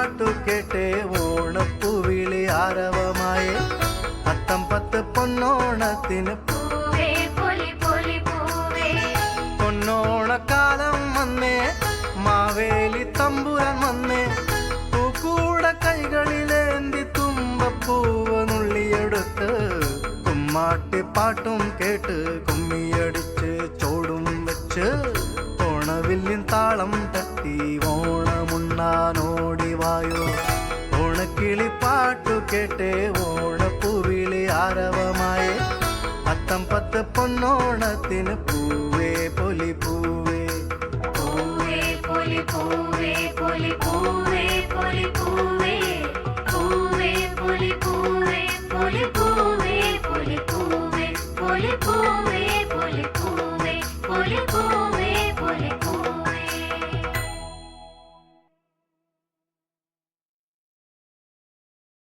പാട്ടു കേട്ടേ ഓണപ്പൂവിളി ആരവമായേ അത്തം പത്ത് പൊന്നോണത്തിന് പൊന്നോണക്കാലം വന്നേ മാവേലി തമ്പുരാൻ വന്നേ പൂക്കൂട കൈകളിലേന്തി തുമ്പപ്പൂവ് നുള്ളിയെടുത്ത് കുമ്മാട്ടി പാട്ടും കേട്ട് കുമ്മിയടിച്ച് ചോടും വെച്ച് ഓണവില്ലിൻ താളം തട്ടി ഓണമുണ്ണാനോടിവായോ ഓണക്കിളി പാട്ടു കേട്ടേ ഓണപ്പൂവിളി ആരവമായേ അത്തം പത്ത് പൊന്നോണത്തിന് പൂവേ പൊലിപ്പൂ